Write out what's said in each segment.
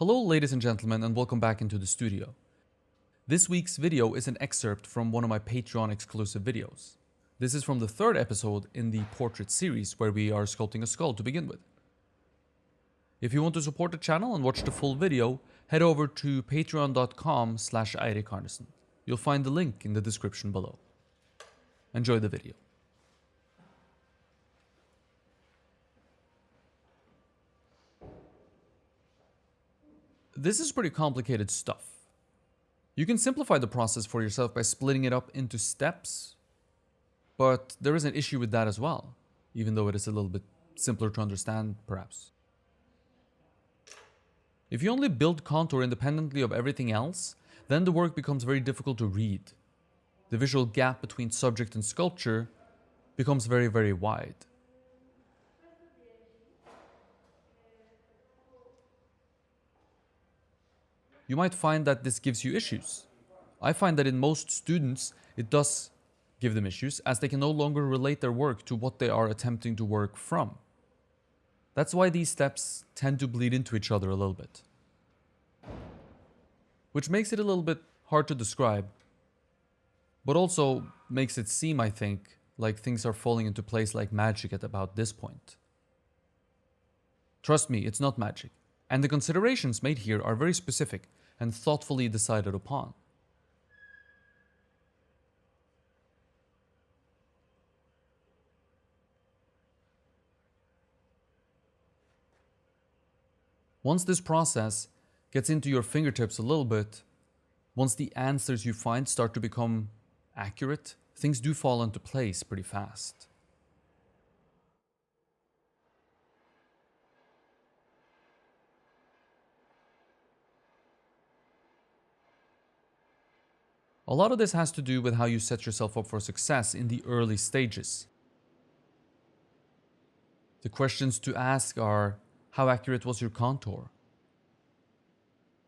Hello ladies and gentlemen, and welcome back into the studio. This week's video is an excerpt from one of my Patreon exclusive videos. This is from the third episode in the portrait series where we are sculpting a skull to begin with. If you want to support the channel and watch the full video, head over to patreon.com/Eirik Arnesen. You'll find the link in the description below. Enjoy the video. This is pretty complicated stuff. You can simplify the process for yourself by splitting it up into steps, but there is an issue with that as well, even though it is a little bit simpler to understand, perhaps. If you only build contour independently of everything else, then the work becomes very difficult to read. The visual gap between subject and sculpture becomes very, very wide. You might find that this gives you issues. I find that in most students, it does give them issues, as they can no longer relate their work to what they are attempting to work from. That's why these steps tend to bleed into each other a little bit, which makes it a little bit hard to describe, but also makes it seem, I think, like things are falling into place like magic at about this point. Trust me, it's not magic, and the considerations made here are very specific and thoughtfully decided upon. Once this process gets into your fingertips a little bit, once the answers you find start to become accurate, things do fall into place pretty fast. A lot of this has to do with how you set yourself up for success in the early stages. The questions to ask are, how accurate was your contour?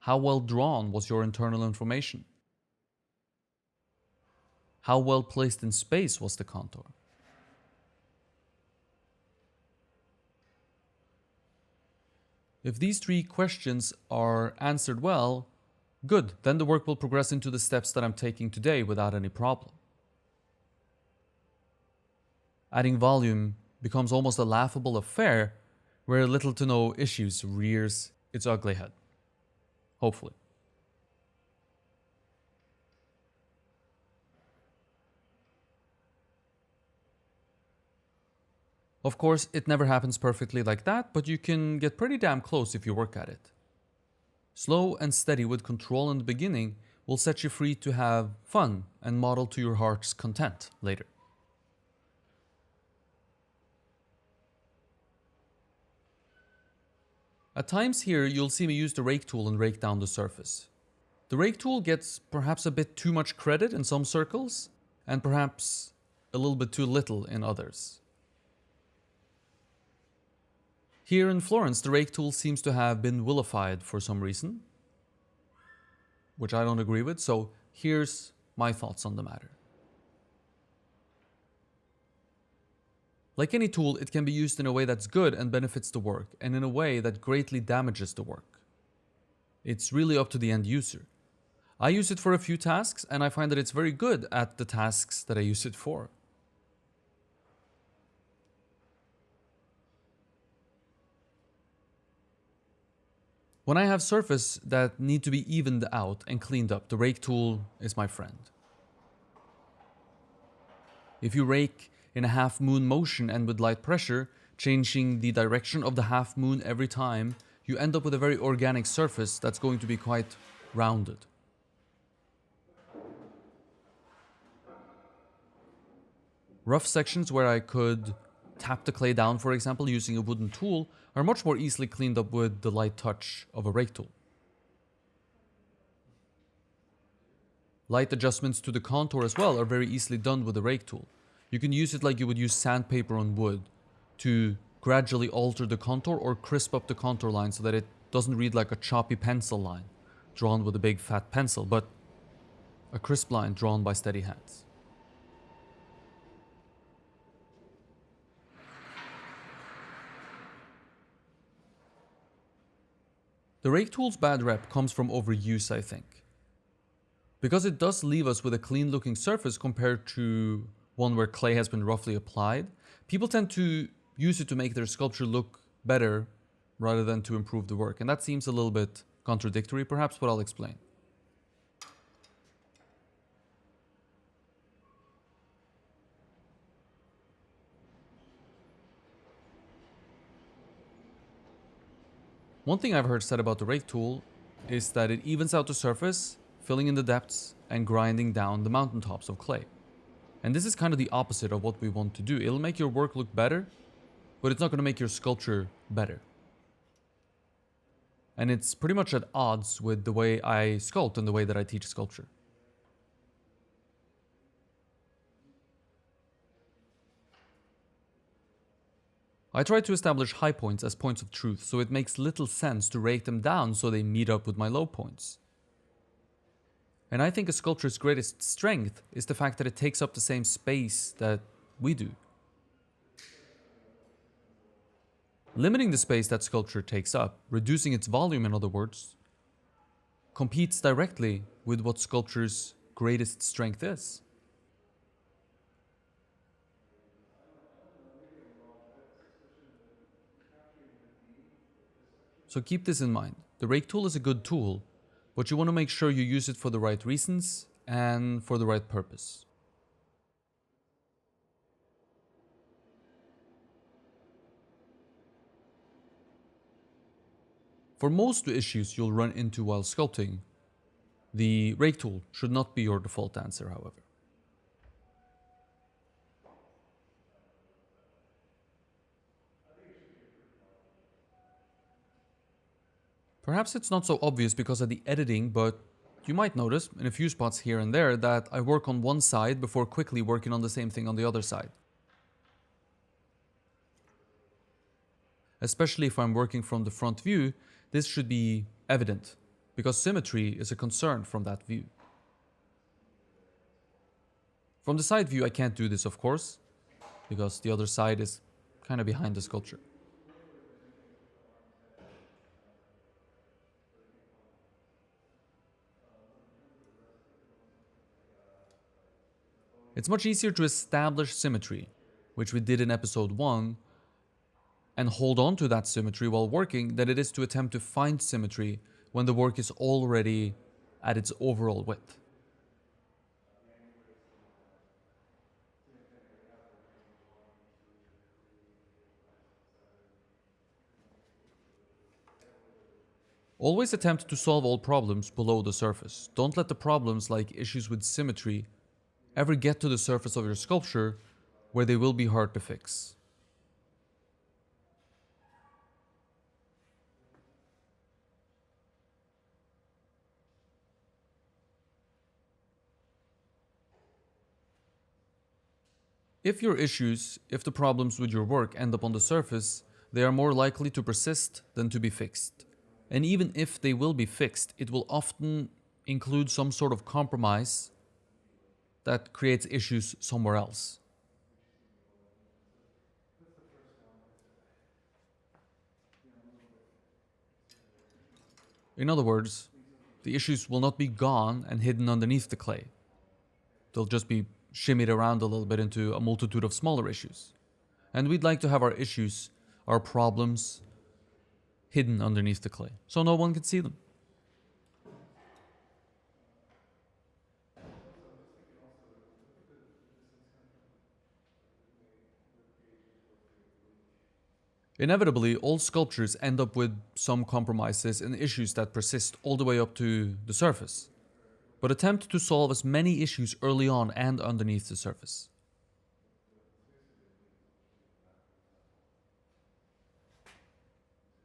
How well drawn was your internal information? How well placed in space was the contour? If these three questions are answered well, good, then the work will progress into the steps that I'm taking today without any problem. Adding volume becomes almost a laughable affair where little to no issues rears its ugly head. Hopefully. Of course, it never happens perfectly like that, but you can get pretty damn close if you work at it. Slow and steady with control in the beginning will set you free to have fun and model to your heart's content later. At times here, you'll see me use the Rake Tool and rake down the surface. The Rake Tool gets perhaps a bit too much credit in some circles, and perhaps a little bit too little in others. Here in Florence, the Rake Tool seems to have been vilified for some reason, which I don't agree with, so here's my thoughts on the matter. Like any tool, it can be used in a way that's good and benefits the work, and in a way that greatly damages the work. It's really up to the end user. I use it for a few tasks, and I find that it's very good at the tasks that I use it for. When I have surfaces that need to be evened out and cleaned up, the Rake Tool is my friend. If you rake in a half moon motion and with light pressure, changing the direction of the half moon every time, you end up with a very organic surface that's going to be quite rounded. Rough sections where I could tap the clay down, for example, using a wooden tool, are much more easily cleaned up with the light touch of a rake tool. Light adjustments to the contour as well are very easily done with a rake tool. You can use it like you would use sandpaper on wood to gradually alter the contour or crisp up the contour line so that it doesn't read like a choppy pencil line drawn with a big fat pencil, but a crisp line drawn by steady hands. The Rake Tool's bad rep comes from overuse, I think. Because it does leave us with a clean looking surface compared to one where clay has been roughly applied, people tend to use it to make their sculpture look better rather than to improve the work. And that seems a little bit contradictory perhaps, but I'll explain. One thing I've heard said about the Rake tool is that it evens out the surface, filling in the depths and grinding down the mountaintops of clay. And this is kind of the opposite of what we want to do. It'll make your work look better, but it's not going to make your sculpture better. And it's pretty much at odds with the way I sculpt and the way that I teach sculpture. I try to establish high points as points of truth, so it makes little sense to rake them down so they meet up with my low points. And I think a sculpture's greatest strength is the fact that it takes up the same space that we do. Limiting the space that sculpture takes up, reducing its volume in other words, competes directly with what sculpture's greatest strength is. So keep this in mind. The Rake tool is a good tool, but you want to make sure you use it for the right reasons and for the right purpose. For most issues you'll run into while sculpting, the Rake tool should not be your default answer, however. Perhaps it's not so obvious because of the editing, but you might notice in a few spots here and there that I work on one side before quickly working on the same thing on the other side. Especially if I'm working from the front view, this should be evident, because symmetry is a concern from that view. From the side view I can't do this, of course, because the other side is kind of behind the sculpture. It's much easier to establish symmetry, which we did in episode 1, and hold on to that symmetry while working than it is to attempt to find symmetry when the work is already at its overall width. Always attempt to solve all problems below the surface. Don't let the problems like issues with symmetry ever get to the surface of your sculpture where they will be hard to fix. If the problems with your work end up on the surface, they are more likely to persist than to be fixed. And even if they will be fixed, it will often include some sort of compromise that creates issues somewhere else. In other words, the issues will not be gone and hidden underneath the clay. They'll just be shimmied around a little bit into a multitude of smaller issues. And we'd like to have our issues, our problems, hidden underneath the clay, so no one can see them. Inevitably, all sculptures end up with some compromises and issues that persist all the way up to the surface. But attempt to solve as many issues early on and underneath the surface.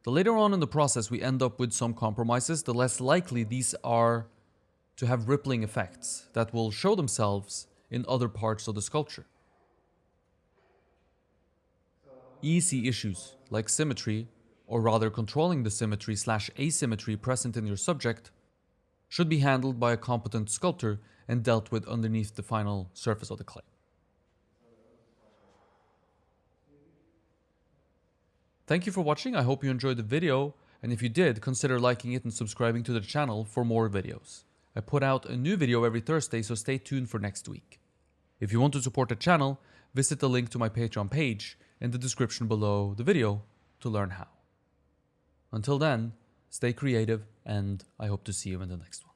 The later on in the process we end up with some compromises, the less likely these are to have rippling effects that will show themselves in other parts of the sculpture. Easy issues like symmetry, or rather controlling the symmetry/asymmetry present in your subject, should be handled by a competent sculptor and dealt with underneath the final surface of the clay. Thank you for watching. I hope you enjoyed the video, And if you did, consider liking it and subscribing to the channel for more videos. I put out a new video every Thursday, so stay tuned for next week. If you want to support the channel, visit the link to my Patreon page in the description below the video to learn how. Until then, stay creative, and I hope to see you in the next one.